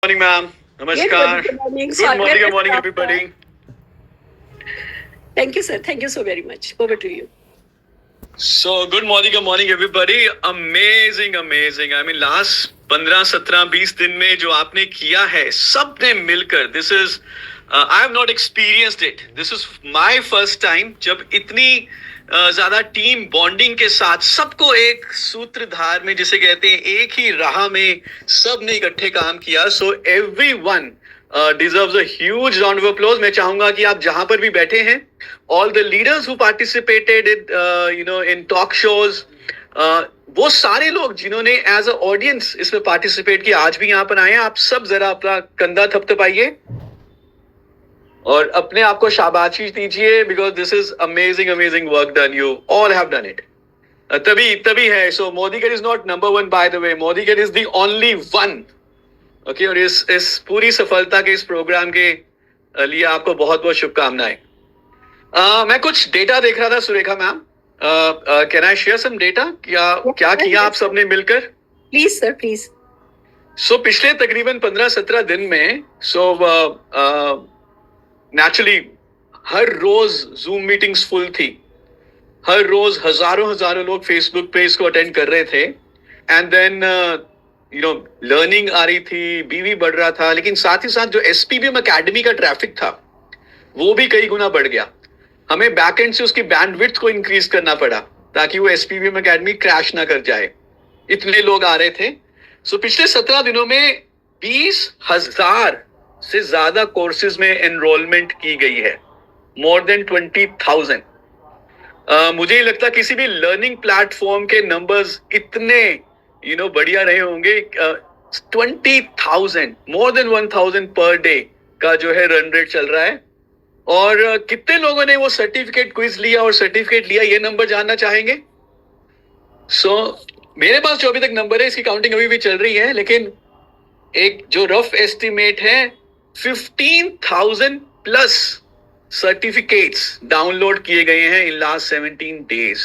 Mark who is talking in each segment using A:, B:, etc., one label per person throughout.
A: Morning, ma'am. Namaskar.
B: Good morning.
A: Good morning, everybody.
B: Thank you, sir. Thank you so very much. Over to you.
A: So, good morning, everybody. Amazing. I mean, last 15, 17, 20 दिन में जो आपने किया है, सबने मिलकर. This is, I have not experienced it. This is my first time. जब इतनी ज्यादा टीम बॉन्डिंग के साथ सबको एक सूत्रधार में, जिसे कहते हैं एक ही राह में सबने इकट्ठे काम किया. So everyone deserves a huge round of applause. मैं चाहूंगा कि आप जहां पर भी बैठे हैं, all the leaders who participated in talk shows, वो सारे लोग जिन्होंने एज अ ऑडियंस इसमें पार्टिसिपेट किया, आज भी यहाँ पर आए हैं, आप सब जरा अपना कंधा थपथपाइए और अपने आप को शाबाशी दीजिए, because this is amazing work done. You all have done it. तभी है. So Modicare is not number one, by the way. Modicare is the only one. Okay, और इस पूरी सफलता के इस प्रोग्राम के लिए आपको बहुत बहुत शुभकामनाएं. मैं कुछ डेटा देख रहा था Surekha ma'am. Can I share some data? क्या किया आप सबने मिलकर?
B: Please sir, please.
A: सो पिछले तकरीबन 15-17 दिन में नेचुरली हर रोज जूम मीटिंग्स फुल थी. हर रोज हजारों लोग फेसबुक पे इसको अटेंड कर रहे थे. एंड देन लर्निंग आ रही थी, बीवी बढ़ रहा था, लेकिन साथ ही साथ जो एसपीबीएम एकेडमी का ट्रैफिक था वो भी कई गुना बढ़ गया. हमें बैकएंड से उसकी बैंडविड्थ को इंक्रीज करना पड़ा ताकि वो एसपीबीएम एकेडमी क्रैश ना कर जाए. इतने लोग आ रहे थे. सो पिछले 17 दिनों में 20,000 से ज्यादा कोर्सेज में एनरोलमेंट की गई है. More than 20,000. मुझे ही लगता किसी भी लर्निंग प्लेटफॉर्म के नंबर्स इतने बढ़िया रहे होंगे. 20,000, मोर देन 1,000 पर डे का जो है रन रेट चल रहा है. और कितने लोगों ने वो सर्टिफिकेट क्विज लिया और सर्टिफिकेट लिया, ये नंबर जानना चाहेंगे? मेरे पास जो अभी तक नंबर है, इसकी काउंटिंग अभी भी चल रही है, लेकिन एक जो रफ एस्टिमेट है 15,000 प्लस सर्टिफिकेट्स डाउनलोड किए गए हैं इन लास्ट 17 डेज.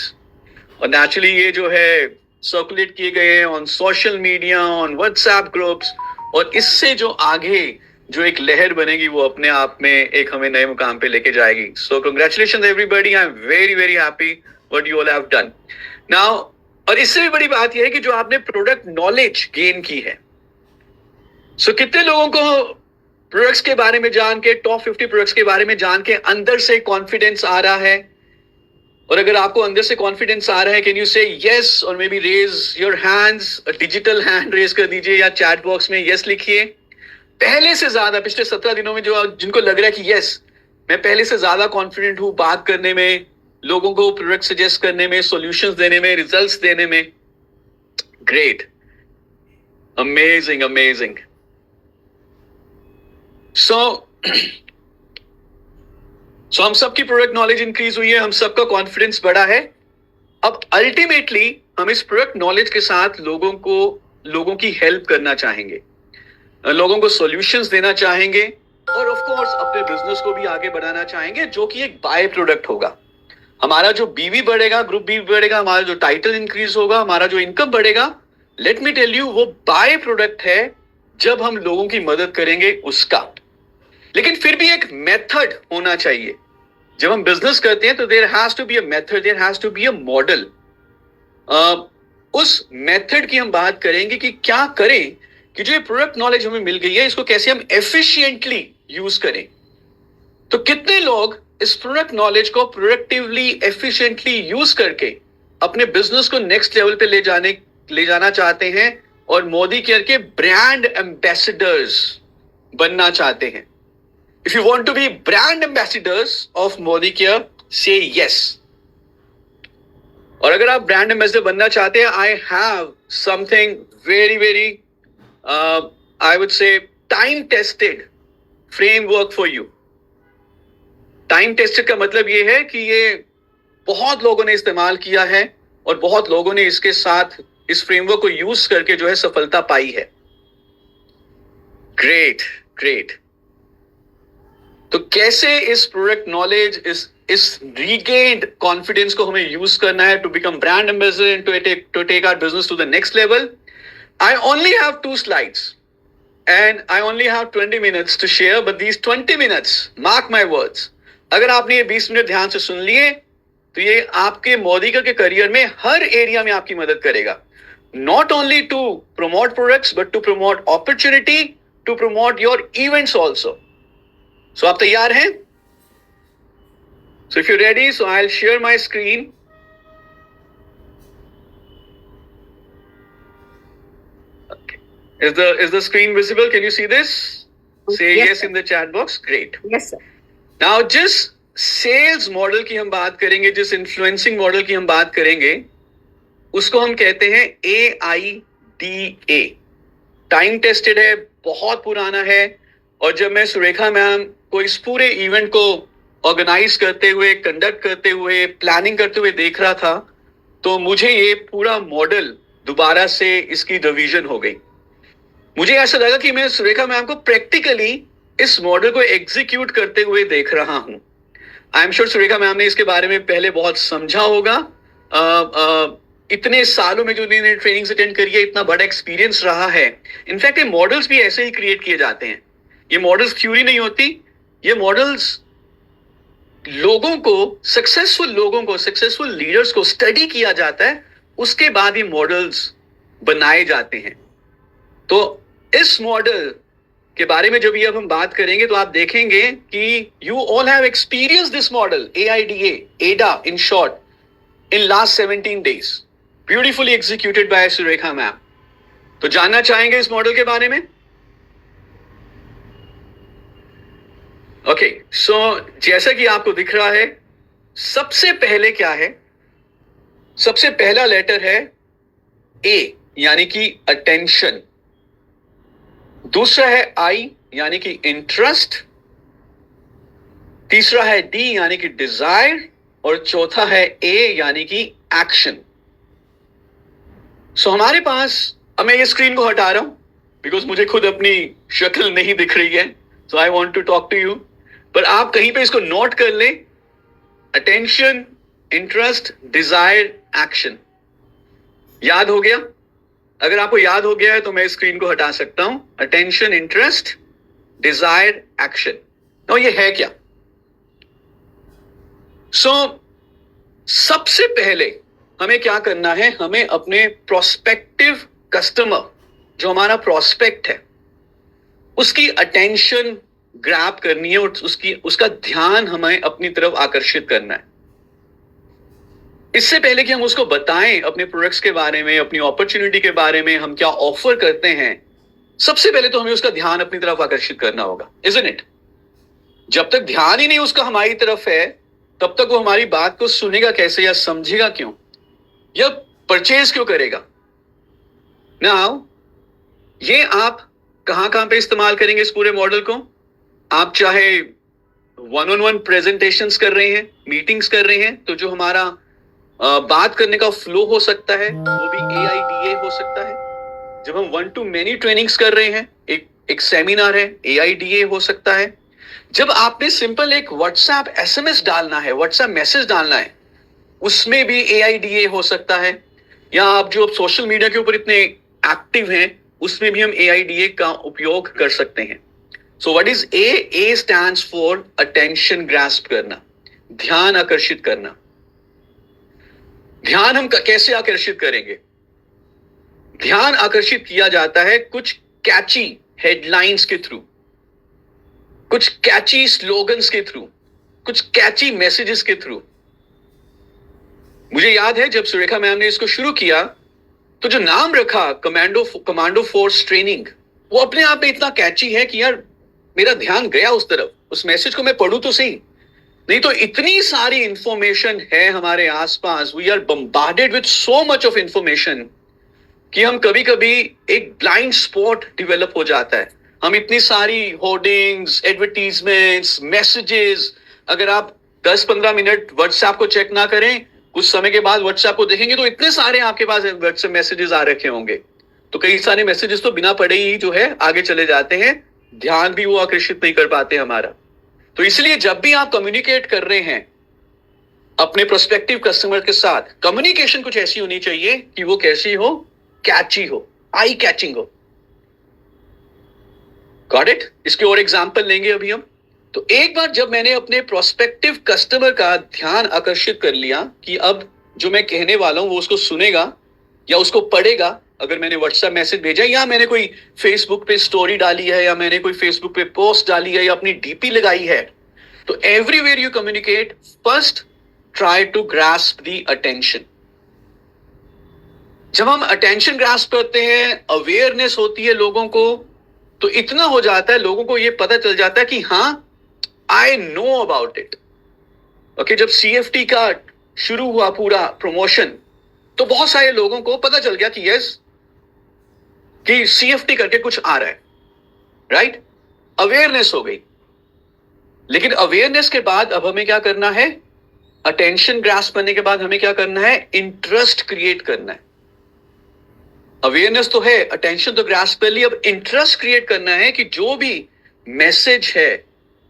A: और नेचुरली ये जो है सर्कुलेट किए गए हैं on social media, on WhatsApp groups, और इससे जो आगे जो एक लहर बनेगी वो अपने आप में एक हमें नए मुकाम पे लेके जाएगी. सो congratulations everybody. I am very happy what you all have done now. और इससे भी बड़ी बात यह है कि जो आपने प्रोडक्ट नॉलेज गेन की है. सो कितने लोगों को प्रोडक्ट्स के बारे में जान के, टॉप 50 प्रोडक्ट्स के बारे में जान के अंदर से कॉन्फिडेंस आ रहा है? और अगर आपको अंदर से कॉन्फिडेंस आ रहा है, कैन यू से यस और maybe raise your hands, digital hand raise कर दीजिए या चैट बॉक्स में यस लिखिए. पहले से ज्यादा पिछले 17 दिनों में जो जिनको लग रहा है कि यस मैं पहले से ज्यादा कॉन्फिडेंट हूं बात करने में, लोगों को प्रोडक्ट सजेस्ट करने में, सॉल्यूशंस देने में, रिजल्ट्स देने में. ग्रेट. अमेजिंग. सो हम सबकी प्रोडक्ट नॉलेज इंक्रीज हुई है, हम सबका कॉन्फिडेंस बढ़ा है. अब अल्टीमेटली हम इस प्रोडक्ट नॉलेज के साथ लोगों की हेल्प करना चाहेंगे, लोगों को सॉल्यूशंस देना चाहेंगे, और ऑफ कोर्स अपने बिजनेस को भी आगे बढ़ाना चाहेंगे, जो कि एक बाय प्रोडक्ट होगा. हमारा जो बीवी बढ़ेगा, ग्रुप बीवी बढ़ेगा, हमारा जो टाइटल इंक्रीज होगा, हमारा जो इनकम बढ़ेगा, लेट मी टेल यू, वो बाय प्रोडक्ट है जब हम लोगों की मदद करेंगे उसका. लेकिन फिर भी एक मेथड होना चाहिए. जब हम बिजनेस करते हैं तो there has to be a method, there has to be a model. उस मेथड की हम बात करेंगे कि क्या करें कि जो ये प्रोडक्ट नॉलेज हमें मिल गई है इसको कैसे हम एफिशिएंटली यूज करें. तो कितने लोग इस प्रोडक्ट नॉलेज को प्रोडक्टिवली, एफिशिएंटली यूज करके अपने बिजनेस को नेक्स्ट लेवल पे ले जाना चाहते हैं और मोदी केयर के ब्रांड एम्बेसडर्स बनना चाहते हैं? If you want to be brand ambassadors of Modi Care, say yes. और अगर आप ब्रांड एम्बेसडर बनना चाहते हैं, I have something very I would say time tested framework for you. Time tested का मतलब ये है कि ये बहुत लोगों ने इस्तेमाल किया है और बहुत लोगों ने इसके साथ इस फ्रेमवर्क को यूज करके जो है सफलता पाई है. ग्रेट. तो कैसे इस प्रोडक्ट नॉलेज, इस रीगेन्ड कॉन्फिडेंस को हमें यूज करना है to become brand ambassador and to take our business to the next level. I only have 2 slides. and I only have 20 minutes to share, but these 20 minutes, mark my words, अगर आपने ये 20 minute ध्यान से सुन लिए तो ये आपके मोदी के करियर में हर एरिया में आपकी मदद करेगा. Not only to promote products, but to promote opportunity, to promote your events also. So आप तैयार हैं? So if you're ready, so I'll share my screen. Okay. Is the screen visible? Can you see this? Say yes in the chat box. Great.
B: Yes, sir.
A: Now जिस sales model की हम बात करेंगे, जिस influencing model की हम बात करेंगे, उसको हम कहते हैं AIDA. टाइम टेस्टेड है, बहुत पुराना है. और जब मैं सुरेखा मैम को इस पूरे इवेंट को ऑर्गेनाइज करते हुए, कंडक्ट करते हुए, प्लानिंग करते हुए देख रहा था, तो मुझे ये पूरा मॉडल दोबारा से इसकी रिवीजन हो गई. मुझे ऐसा लगा कि मैं सुरेखा मैम को प्रैक्टिकली इस मॉडल को एग्जीक्यूट करते हुए देख रहा हूं. I am sure Surekha ma'am ने इसके बारे में पहले बहुत समझा होगा. इतने सालों में जो उन्होंने ट्रेनिंग अटेंड करी है, इतना बड़ा एक्सपीरियंस रहा है. इनफैक्ट ये मॉडल्स भी ऐसे ही क्रिएट किए जाते हैं. ये मॉडल्स थ्योरी नहीं होती, ये मॉडल्स लोगों को, सक्सेसफुल लीडर्स को स्टडी किया जाता है, उसके बाद ये मॉडल्स बनाए जाते हैं. तो इस मॉडल के बारे में जब अब हम बात करेंगे तो आप देखेंगे कि you all have experience this model AIDA in short in last 17 days, beautifully executed by Surekha ma'am. तो जानना चाहेंगे इस मॉडल के बारे में? ओके, सो जैसा कि आपको दिख रहा है, सबसे पहले क्या है? सबसे पहला लेटर है A, यानी कि अटेंशन. दूसरा है I, यानी कि इंटरेस्ट. तीसरा है D, यानी कि डिजायर. और चौथा है A, यानी कि एक्शन. सो हमारे पास, अब मैं ये स्क्रीन को हटा रहा हूं बिकॉज मुझे खुद अपनी शक्ल नहीं दिख रही है. So I want to talk to you. पर आप कहीं पे इसको नोट कर लें. Attention, interest, desire, action. याद हो गया? अगर आपको याद हो गया है तो मैं स्क्रीन को हटा सकता हूं. Attention, interest, desire, action. तो ये है क्या? सो सबसे पहले हमें क्या करना है? हमें अपने प्रोस्पेक्टिव कस्टमर, जो हमारा प्रोस्पेक्ट है, उसकी अटेंशन ग्रैब करनी है और उसका ध्यान हमें अपनी तरफ आकर्षित करना है. इससे पहले कि हम उसको बताएं अपने प्रोडक्ट्स के बारे में, अपनी अपॉर्चुनिटी के बारे में, हम क्या ऑफर करते हैं, सबसे पहले तो हमें उसका ध्यान अपनी तरफ आकर्षित करना होगा. Isn't it? जब तक ध्यान ही नहीं उसका हमारी तरफ है, तब तक वो हमारी बात को सुनेगा कैसे, या समझेगा क्यों, या परचेज क्यों करेगा. नाउ ये आप कहां पे इस्तेमाल करेंगे इस पूरे मॉडल को? आप चाहे वन प्रेजेंटेशंस कर रहे हैं, मीटिंग्स कर रहे हैं, तो जो हमारा बात करने का फ्लो हो सकता है वो भी AIDA हो सकता है. जब हम 1 to many ट्रेनिंग्स कर रहे हैं, एक सेमिनार है, AIDA हो सकता है. जब आपने सिंपल एक व्हाट्सएप SMS डालना है, व्हाट्सएप मैसेज डालना है, उसमें भी AIDA हो सकता है. या आप जो सोशल मीडिया के ऊपर इतने एक्टिव हैं, उसमें भी हम AIDA का उपयोग कर सकते हैं. So what is A? A stands for attention grasp करना, ध्यान आकर्षित करना. ध्यान हम कैसे आकर्षित करेंगे? ध्यान आकर्षित किया जाता है कुछ कैची हेडलाइंस के थ्रू, कुछ कैची स्लोगन्स के थ्रू, कुछ कैची मैसेजेस के थ्रू. मुझे याद है जब सुरेखा मैम ने इसको शुरू किया, तो जो नाम रखा कमांडो फोर्स ट्रेनिंग, वो अपने आप में इतना कैची है कि यार मेरा ध्यान गया उस तरफ. उस मैसेज को मैं पढ़ूं तो सही. नहीं तो इतनी सारी इंफॉर्मेशन है हमारे आसपास, we are bombarded with so much of information कि हम कभी कभी एक ब्लाइंड स्पॉट डेवलप हो जाता है. हम इतनी सारी होर्डिंग्स, एडवर्टीजमेंट्स, मैसेजेस, अगर आप 10-15 मिनट व्हाट्सएप को चेक ना करें, कुछ समय के बाद व्हाट्सएप को देखेंगे तो इतने सारे आपके पास व्हाट्सएप मैसेजेस आ रखे होंगे. तो कई सारे मैसेजेस तो बिना पढ़े ही जो है आगे चले जाते हैं, ध्यान भी वो आकर्षित नहीं कर पाते हमारा. तो इसलिए जब भी आप कम्युनिकेट कर रहे हैं अपने प्रोस्पेक्टिव कस्टमर के साथ, कम्युनिकेशन कुछ ऐसी होनी चाहिए कि वो कैसी हो? कैची हो, आई कैचिंग हो. Got it? इसके और एग्जाम्पल लेंगे अभी हम। तो एक बार जब मैंने अपने प्रोस्पेक्टिव कस्टमर का ध्यान आकर्षित कर लिया कि अब जो मैं कहने वाला हूं वो उसको सुनेगा या उसको पढ़ेगा, अगर मैंने व्हाट्सएप मैसेज भेजा या मैंने कोई फेसबुक पे स्टोरी डाली है या मैंने कोई फेसबुक पे पोस्ट डाली है या अपनी डीपी लगाई है, तो everywhere you communicate, first try to grasp the attention. जब हम अटेंशन ग्रास्प करते हैं, अवेयरनेस होती है लोगों को, तो इतना हो जाता है, लोगों को यह पता चल जाता है कि हाँ, I know about it. Okay, जब CFT का शुरू हुआ पूरा प्रमोशन, तो बहुत सारे लोगों को पता चल गया कि यस, कि CFT करके कुछ आ रहा है, राइट? अवेयरनेस हो गई। लेकिन अवेयरनेस के बाद अब हमें क्या करना है? अटेंशन ग्रास्प करने के बाद हमें क्या करना है? इंटरेस्ट क्रिएट करना है। अवेयरनेस तो है, अटेंशन तो ग्रास्प कर ली, अब इंटरेस्ट क्रिएट करना है कि जो भी मैसेज है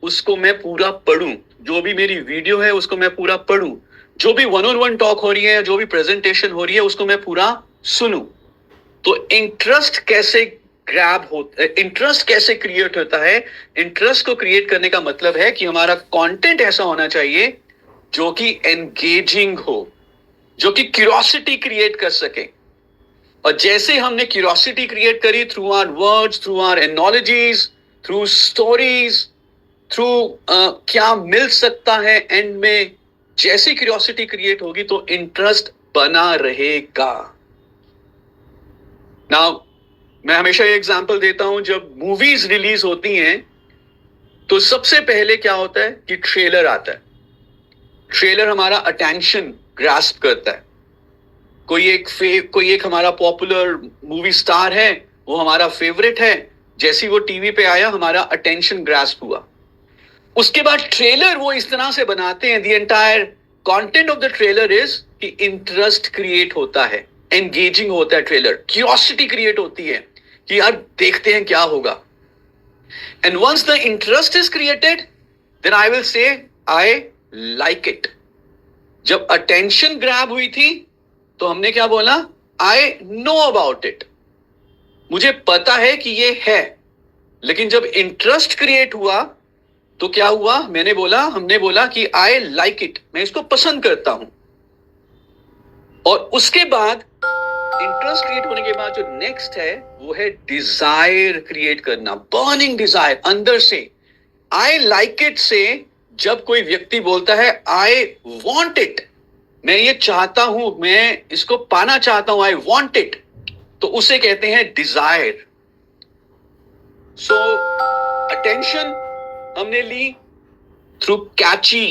A: उसको मैं पूरा पढ़ूं, जो भी मेरी वीडियो है उसको मैं पूरा पढ़ूं, जो भी 1-on-1 टॉक हो रही है, जो भी प्रेजेंटेशन हो रही है उसको मैं पूरा सुनूं। तो इंटरेस्ट कैसे इंटरेस्ट कैसे क्रिएट होता है? इंटरेस्ट को क्रिएट करने का मतलब है कि हमारा कंटेंट ऐसा होना चाहिए जो कि एंगेजिंग हो, जो कि क्यूरियोसिटी क्रिएट कर सके। और जैसे हमने क्यूरियोसिटी क्रिएट करी through our words, through our analogies, through stories, through क्या मिल सकता है एंड में, जैसी क्यूरियोसिटी क्रिएट होगी तो इंटरेस्ट बना रहेगा। नाउ मैं हमेशा ये एग्जांपल देता हूं, जब मूवीज रिलीज होती हैं तो सबसे पहले क्या होता है कि ट्रेलर आता है। ट्रेलर हमारा अटेंशन ग्रास्प करता है। कोई एक हमारा पॉपुलर मूवी स्टार है, वो हमारा फेवरेट है, जैसी वो टीवी पे आया हमारा अटेंशन ग्रास्प हुआ। उसके बाद ट्रेलर वो इस तरह से बनाते हैं, the entire content of the trailer is कि इंटरेस्ट क्रिएट होता है, एंगेजिंग होता है ट्रेलर, क्यूरियोसिटी क्रिएट होती है कि यार देखते हैं क्या होगा। And once the interest is created, then I will say I like it. जब अटेंशन ग्रैब हुई थी तो हमने क्या बोला? आई नो अबाउट इट, मुझे पता है कि ये है। लेकिन जब इंटरेस्ट क्रिएट हुआ तो क्या हुआ? हमने बोला कि आई लाइक इट, मैं इसको पसंद करता हूं। और उसके बाद इंटरेस्ट क्रिएट होने के बाद जो नेक्स्ट है वो है डिजायर क्रिएट करना, बर्निंग डिजायर अंदर से। आई लाइक इट से जब कोई व्यक्ति बोलता है आई वॉन्ट इट, मैं ये चाहता हूं, मैं इसको पाना चाहता हूं, आई वॉन्ट इट, तो उसे कहते हैं डिजायर। सो अटेंशन हमने ली through catchy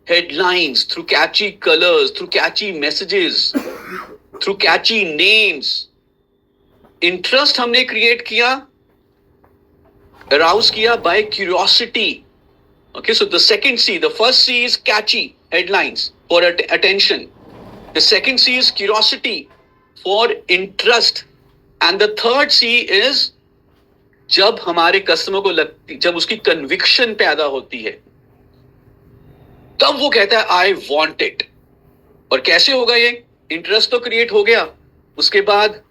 A: headlines, through catchy colours, through catchy messages, through catchy names. Interest हमने क्रिएट किया, अराउज किया by curiosity. Okay, so the second C, the first C is catchy headlines for attention. The second C is curiosity for interest. And the third C is जब हमारे customer को जब उसकी conviction पैदा होती है, तब वो कहता है आई वॉन्ट इट। और कैसे होगा ये? इंटरेस्ट तो क्रिएट हो गया, उसके बाद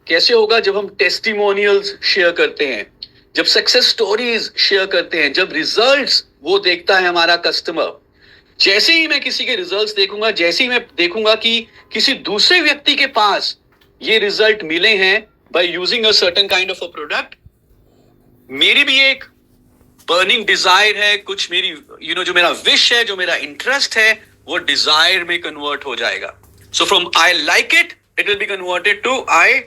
A: कैसे होगा? जब हम टेस्टिमोनियल्स शेयर करते हैं, जब सक्सेस स्टोरीज शेयर करते हैं, जब रिजल्ट्स वो देखता है हमारा कस्टमर। जैसे ही मैं किसी के रिजल्ट्स देखूंगा, जैसे ही मैं देखूंगा कि किसी दूसरे व्यक्ति के पास ये रिजल्ट मिले हैं by using a certain kind of a product, मेरी भी एक बर्निंग डिजायर है, कुछ मेरी जो मेरा विश है, जो मेरा इंटरेस्ट है, वो डिजायर में कन्वर्ट हो जाएगा। So from I like it, it will be converted to I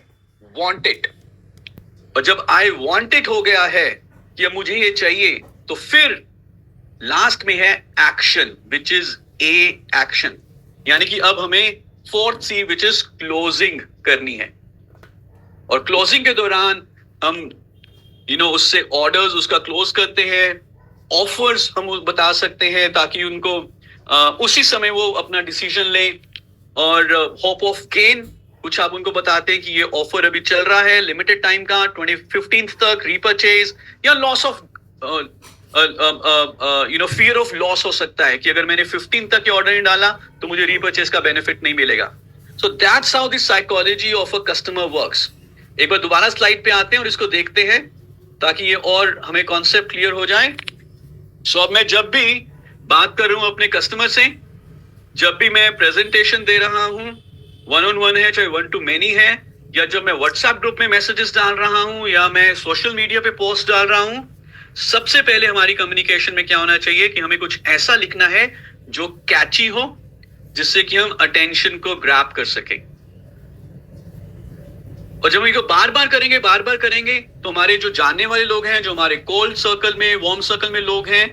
A: want it. और जब आई वॉन्ट इट हो गया है कि अब मुझे ये चाहिए, तो फिर लास्ट में है action, which is a action. यानी कि अब हमें fourth C which is closing करनी है। और क्लोजिंग के दौरान हम उससे ऑर्डर्स उसका क्लोज करते हैं, ऑफर्स हम बता सकते हैं ताकि उनको उसी समय वो अपना डिसीजन ले। और होप ऑफ गेन कुछ आप उनको बताते हैं कि ये ऑफर अभी चल रहा है लिमिटेड टाइम का, 15th तक, रीपरचेज, या loss of fear of loss हो सकता है कि अगर मैंने 15 तक के ऑर्डर नहीं डाला तो मुझे रीपरचेज का बेनिफिट नहीं मिलेगा। So that's how the psychology of a customer works. एक बार दोबारा स्लाइड पे आते हैं और इसको देखते हैं ताकि ये और हमें कॉन्सेप्ट क्लियर हो जाए। सो अब मैं जब भी बात कर रहा हूं अपने कस्टमर से, जब भी मैं प्रेजेंटेशन दे रहा हूं, वन ऑन वन है चाहे वन टू मेनी है, या जब मैं व्हाट्सएप ग्रुप में मैसेजेस डाल रहा हूं या मैं सोशल मीडिया पे पोस्ट डाल रहा हूं, सबसे पहले हमारी कम्युनिकेशन में क्या होना चाहिए कि हमें कुछ ऐसा लिखना है जो कैची हो, जिससे कि हम अटेंशन को ग्रैब कर सकें। और जब हम इसको बार बार करेंगे तो हमारे जो जानने वाले लोग हैं, जो हमारे कोल्ड सर्कल में, वार्म सर्कल में लोग हैं,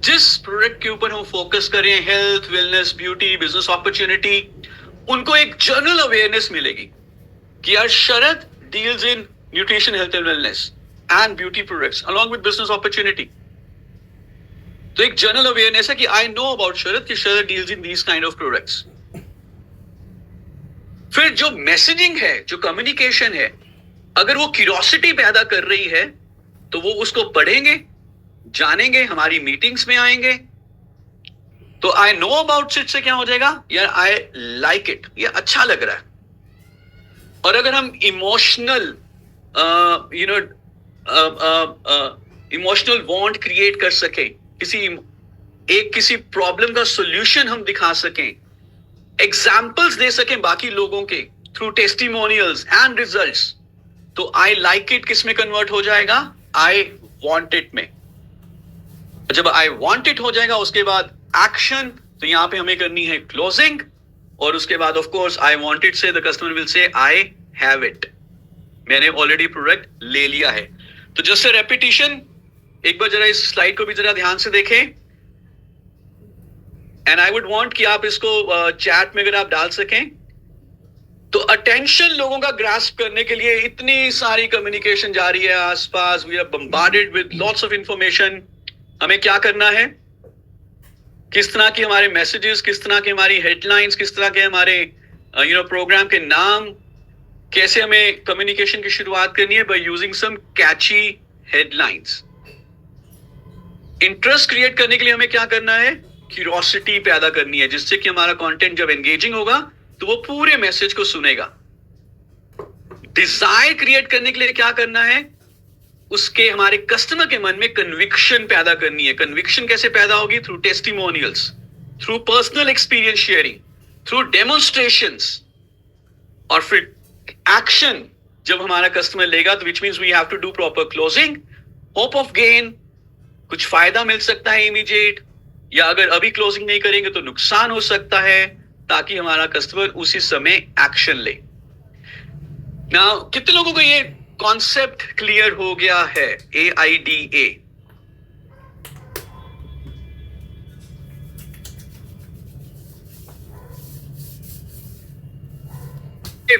A: जिस प्रोडक्ट के ऊपर हम फोकस करें, health, wellness, beauty, business opportunity, उनको एक जनरल अवेयरनेस मिलेगी कि यार Sharad deals in nutrition, health and wellness and beauty products along with business opportunity. तो एक जनरल अवेयरनेस है कि आई नो अबाउट शरद कि Sharad deals in these kind of products. फिर जो मैसेजिंग है, जो कम्युनिकेशन है, अगर वो क्यूरियोसिटी पैदा कर रही है तो वो उसको पढ़ेंगे, जानेंगे, हमारी मीटिंग्स में आएंगे। तो आई नो अबाउट इट से क्या हो जाएगा, यार आई लाइक इट, ये अच्छा लग रहा है। और अगर हम इमोशनल इमोशनल बॉन्ड क्रिएट कर सके, किसी प्रॉब्लम का सॉल्यूशन हम दिखा सकें, एग्जाम्पल्स दे सकें बाकी लोगों के थ्रू टेस्टिमोनियल्स एंड रिजल्ट्स, तो आई लाइक इट किस में कन्वर्ट हो जाएगा, आई वॉन्ट इट में। जब आई वॉन्ट इट हो जाएगा उसके बाद एक्शन, तो यहां पे हमें करनी है क्लोजिंग, और उसके बाद of course I want it say the customer will say I have it, मैंने ऑलरेडी प्रोडक्ट ले लिया है। तो जस्ट अ रेपिटिशन, एक बार जरा इस स्लाइड को भी जरा ध्यान से देखें, एंड आई वुड वांट कि आप इसको चैट में अगर आप डाल सकें। तो अटेंशन लोगों का ग्रास्प करने के लिए इतनी सारी कम्युनिकेशन जा रही है आसपास, we are bombarded with lots of information. हमें क्या करना है, किस तरह की हमारे मैसेजेस, किस तरह की हमारी हेडलाइंस, किस तरह के हमारे प्रोग्राम के नाम, कैसे हमें कम्युनिकेशन की शुरुआत करनी है, by using some catchy headlines. Interest create करने के लिए हमें क्या करना है, क्यूरियोसिटी पैदा करनी है, जिससे कि हमारा कंटेंट जब एंगेजिंग होगा तो वो पूरे मैसेज को सुनेगा। डिजायर क्रिएट करने के लिए क्या करना है, उसके हमारे कस्टमर के मन में कन्विक्शन पैदा करनी है। कन्विक्शन कैसे पैदा होगी, through testimonials, through personal experience sharing, through demonstrations, और फिर एक्शन जब हमारा कस्टमर लेगा, तो which means we have to do proper closing, hope of gain, कुछ फायदा मिल सकता है इमीडिएट, या अगर अभी क्लोजिंग नहीं करेंगे तो नुकसान हो सकता है, ताकि हमारा कस्टमर उसी समय एक्शन ले। नाउ कितने लोगों को ये कॉन्सेप्ट क्लियर हो गया है, AIDA?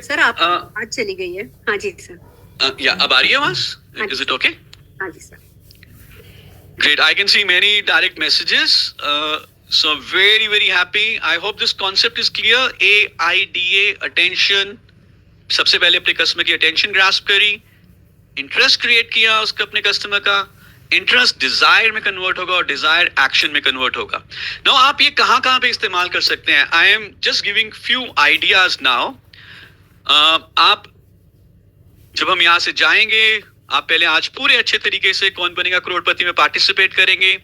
B: सर आप आज चली गई है। हाँ जी सर।
A: या अब आ रही है आवाज? Is it okay?
B: हाँ जी sir.
A: Great. I can see many direct messages. So very happy. I hope this concept is clear. AIDA, attention. सबसे पहले अपने कस्टमर की अटेंशन ग्रास्प करी, इंटरेस्ट क्रिएट किया उसका अपने कस्टमर का, इंटरेस्ट डिजायर में कन्वर्ट होगा और डिजायर एक्शन में कन्वर्ट होगा। नाउ आप ये कहाँ पे इस्तेमाल कर सकते हैं? I am just giving few ideas now. आप जब हम यहाँ से जाएंगे, आप पहले आज पूरे अच्छे तरीके से कौन बनेगा करोड़पति में पार्टिसिपेट करेंगे,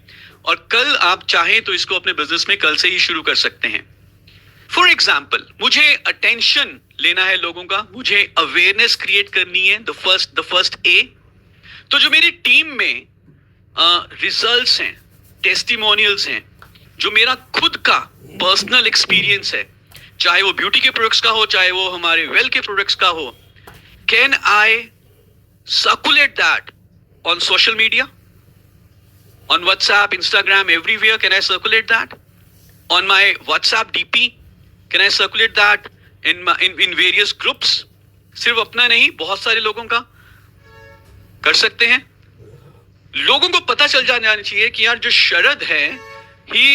A: और कल आप चाहें तो इसको अपने बिजनेस में कल से ही शुरू कर सकते हैं। फॉर एग्जाम्पल, मुझे अटेंशन लेना है लोगों का, मुझे अवेयरनेस क्रिएट करनी है, द फर्स्ट ए। तो जो मेरी टीम में रिजल्ट्स हैं, टेस्टिमोनियल्स हैं, जो मेरा खुद का पर्सनल एक्सपीरियंस है, चाहे वो ब्यूटी के प्रोडक्ट्स का हो, चाहे वो हमारे वेल के प्रोडक्ट्स का हो, can I circulate that on social media, on WhatsApp, Instagram, everywhere? Can I circulate that on my WhatsApp DP? Can I circulate that in various groups? सिर्फ अपना नहीं, बहुत सारे लोगों का कर सकते हैं। लोगों को पता चल जाना चाहिए कि यार जो शरद है, he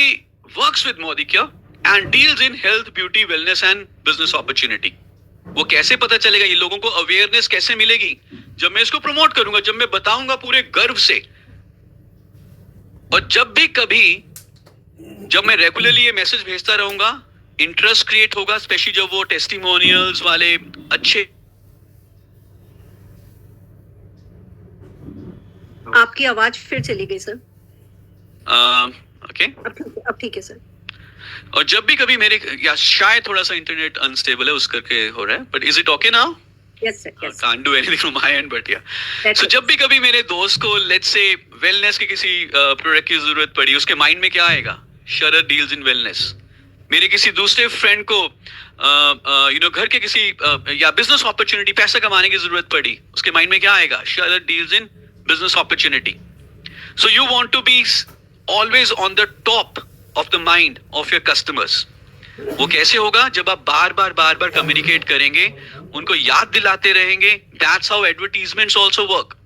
A: works with Modicure and deals in health, beauty, wellness and business opportunity. वो कैसे पता चलेगा, ये लोगों को अवेयरनेस कैसे मिलेगी? जब मैं इसको प्रमोट करूंगा, जब मैं बताऊंगा पूरे गर्व से, और जब भी कभी जब मैं रेगुलरली ये मैसेज भेजता रहूंगा, इंटरेस्ट क्रिएट होगा, स्पेशली जब वो टेस्टिमोनियल्स वाले अच्छे
B: आपकी आवाज फिर चली गई सर।
A: ओके,
B: अब ठीक है सर।
A: और जब भी कभी मेरे, या शायद थोड़ा सा इंटरनेट अनस्टेबल है उस करके हो रहा है, but is it okay now?
B: Yes sir, yes.
A: Can't do anything from my and, but या
B: That's
A: सो
B: it.
A: जब भी कभी मेरे दोस्त को लेट्स से वेलनेस के किसी प्रोडक्ट की जरूरत पड़ी, उसके माइंड में क्या आएगा? शरद डील्स इन वेलनेस। मेरे किसी दूसरे फ्रेंड को घर के किसी या बिजनेस अपॉर्चुनिटी, पैसा कमाने की जरूरत पड़ी, उसके माइंड में क्या आएगा? Sharad deals in business opportunity. So you want to be always on the top of the mind of your customers. वो कैसे होगा? जब आप बार बार कम्युनिकेट करेंगे, उनको याद दिलाते रहेंगे। That's how advertisements also work.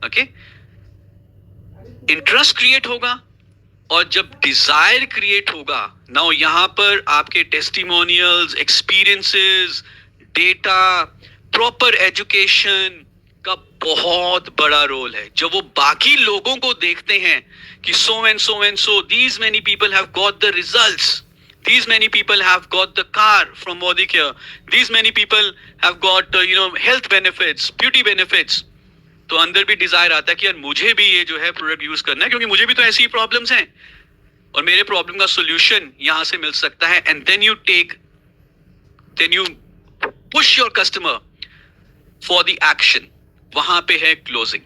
A: Okay, interest create होगा, और जब डिजायर क्रिएट होगा, नाउ यहां पर आपके testimonials, experiences, data, proper education का बहुत बड़ा रोल है। जब वो बाकी लोगों को देखते हैं कि so and so and so, these many people have got the results, these many people have got the car from Modicare, these many people have got health benefits, beauty benefits, तो अंदर भी डिजायर आता है कि यार मुझे भी ये जो है प्रोडक्ट यूज करना है, क्योंकि मुझे भी तो ऐसी ही प्रॉब्लम्स हैं और मेरे प्रॉब्लम का सॉल्यूशन यहां से मिल सकता है। And then you push your customer for the action. वहां पे है क्लोजिंग।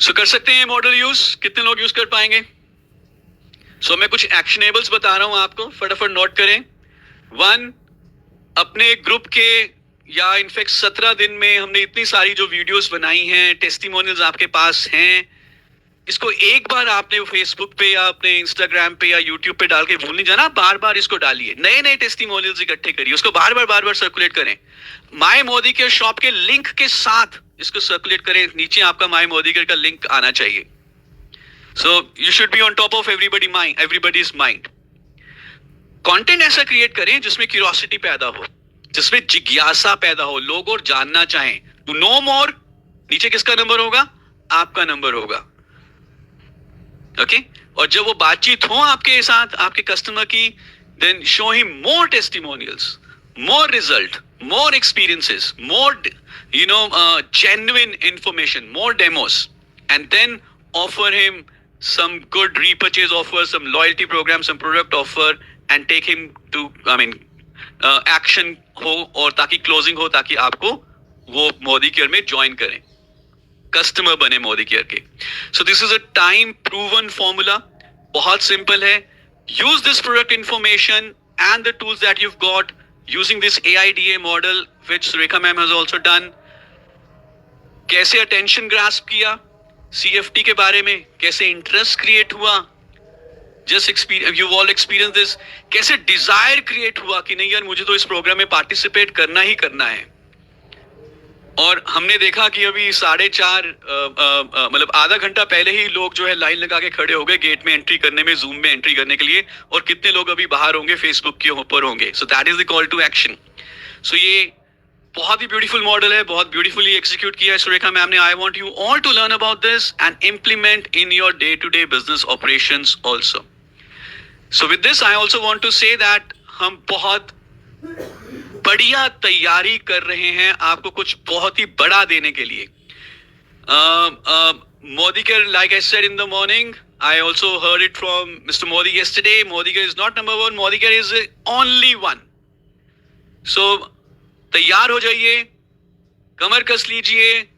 A: सो कर सकते हैं मॉडल यूज? कितने लोग यूज कर पाएंगे? सो मैं कुछ एक्शनेबल्स बता रहा हूं आपको, फटाफट नोट करें। 1, अपने ग्रुप के, या इनफैक्ट 17 दिन में हमने इतनी सारी जो वीडियोस बनाई हैं, टेस्टिमोनियल्स आपके पास हैं, इसको एक बार आपने फेसबुक पे या अपने इंस्टाग्राम पे या यूट्यूब पे डाल के भूल नहीं जाना। बार बार इसको डालिए, नए नए टेस्टिमोनियल्स इकट्ठे करिए, उसको बार बार सर्कुलेट करें। माय मोदी केयर शॉप के लिंक के साथ इसको सर्कुलेट करें। नीचे आपका माय मोदी केयर का लिंक आना चाहिए। So you should be on top of everybody's mind. Content ऐसा क्रिएट करें जिसमें क्यूरियोसिटी पैदा हो, जिसमें जिज्ञासा पैदा हो, लोग और जानना चाहें। To know more, नीचे किसका नंबर होगा? आपका नंबर होगा। ओके, और जब वो बातचीत हो आपके साथ, आपके कस्टमर की, then show him more testimonials, more result, more experiences, more genuine information, more demos, and then offer him some good repurchase offer, some loyalty program, some product offer, and take him to action हो, और ताकि closing हो, ताकि आपको वो Modi care में join करें, customer बने मोदी केयर के। So this is a time proven formula, बहुत सिंपल है। Use this product information and the tools that you've got using this AIDA model which Surekha ma'am has also done। कैसे attention grasp किया, CFT के बारे में कैसे interest create हुआ, just you all experience this. कैसे Dzire create हुआ कि नहीं यार मुझे तो इस प्रोग्राम में पार्टिसिपेट करना ही करना है। और हमने देखा कि अभी 4:30 मतलब आधा घंटा पहले ही लोग जो है लाइन लगा के खड़े हो गए गेट में एंट्री करने में, जूम में एंट्री करने के लिए, और कितने लोग अभी बाहर होंगे, फेसबुक के ऊपर होंगे। So that is the call to action. सो ये बहुत ही ब्यूटीफुल मॉडल है, बहुत ब्यूटीफुली एग्जीक्यूट किया है सुरेखा मैम ने। I want you all to learn about this and implement in your day to day business operations also. So with this I also want to say that हम बहुत बढ़िया तैयारी कर रहे हैं आपको कुछ बहुत ही बड़ा देने के लिए। Modi Care, like I said in the morning, I also heard it from Mr. Modi yesterday. Modi Care is not number one. Modi Care is the only one. So तैयार हो जाइए, कमर कस लीजिए,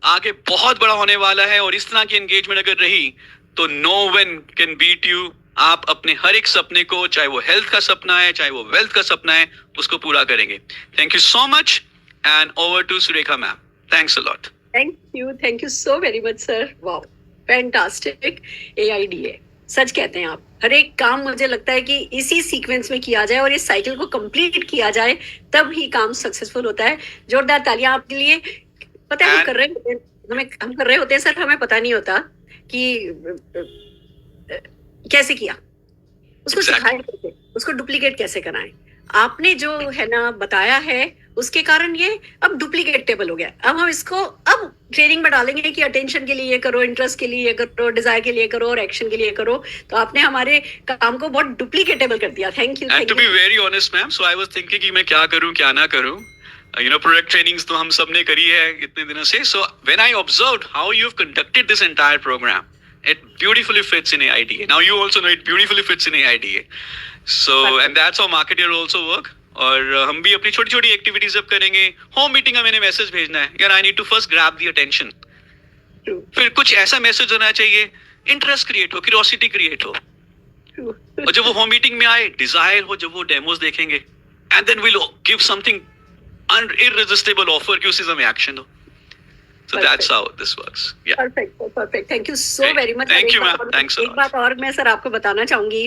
A: आगे बहुत बड़ा होने वाला है। और इस तरह की एंगेजमेंट अगर रही तो no one can beat you. आप अपने हर एक सपने को, चाहे वो हेल्थ का सपना है, चाहे वो वेल्थ का सपना है, उसको पूरा करेंगे। Thank you so much and over to Surekha ma'am. Thanks a lot.
B: Thank you so very much sir. Wow, fantastic. AIDA सच कहते हैं आप, हर एक काम मुझे लगता है कि इसी सीक्वेंस में किया जाए और इस साइकिल को कंप्लीट किया जाए, तब ही काम सक्सेसफुल होता है। जोरदार तालियां आपके लिए। पता है हम कर रहे होते हैं सर, हमें पता नहीं होता कि कैसे किया, उसको सिखाया कैसे, उसको डुप्लीकेट कैसे कराएं। आपने जो है ना बताया है, उसके कारण ये अब डुप्लीकेटेबल हो गया। अब हम इसको अब ट्रेनिंग में डालेंगे कि अटेंशन के लिए ये करो, इंटरेस्ट के लिए ये करो, डिजायर के लिए करो और एक्शन के लिए करो। तो आपने हमारे काम को बहुत डुप्लीकेटेबल कर दिया। Thank you.
A: To be very honest ma'am, so I was thinking कि मैं क्या करूं क्या ना करूं, प्रोडक्ट ट्रेनिंग्स तो हम सब ने करी है इतने दिनों से. So when I observed how you have conducted this entire programme, it beautifully fits in AIDA. Now you also know it beautifully fits in AIDA. So and that's how marketer also work. और हम भी अपनी छोटी छोटी activities अब करेंगे. Home meeting में मैंने मैसेज भेजना है यार, I need to first grab the attention. फिर कुछ ऐसा मैसेज होना चाहिए, इंटरेस्ट क्रिएट हो, क्यूरियोसिटी क्रिएट हो. और जब वो होम मीटिंग में आए, डिजायर हो जब वो डेमोज देखेंगे, and then will give something irresistible offer कि उसी समय एक्शन हो. So
B: Perfect.
A: that's how this works. Yeah.
B: Perfect. Thank you so
A: Great.
B: very much.
A: Thank you, ma'am. Thanks a
B: एक
A: lot.
B: बात और मैं सर आपको बताना चाहूंगी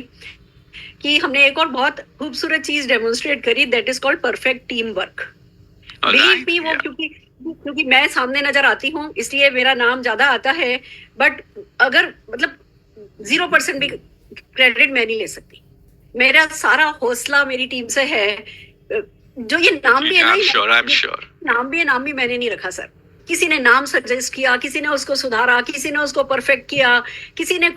B: कि हमने एक और बहुत खूबसूरत चीज डेमोन्स्ट्रेट करी, that is called perfect team work.
A: Alright,
B: भी वो
A: yeah.
B: क्योंकि मैं सामने नजर आती हूँ इसलिए मेरा नाम ज्यादा आता है, बट अगर मतलब 0% भी क्रेडिट मैं नहीं ले सकती. मेरा सारा हौसला मेरी टीम से है. जो ये नाम भी है ना,
A: I'm sure.
B: नाम भी मैंने नहीं रखा सर. किसी ने नाम सजेस्ट किया, किसी ने उसको सुधारा, किसी ने उसको परफेक्ट किया, किसी ने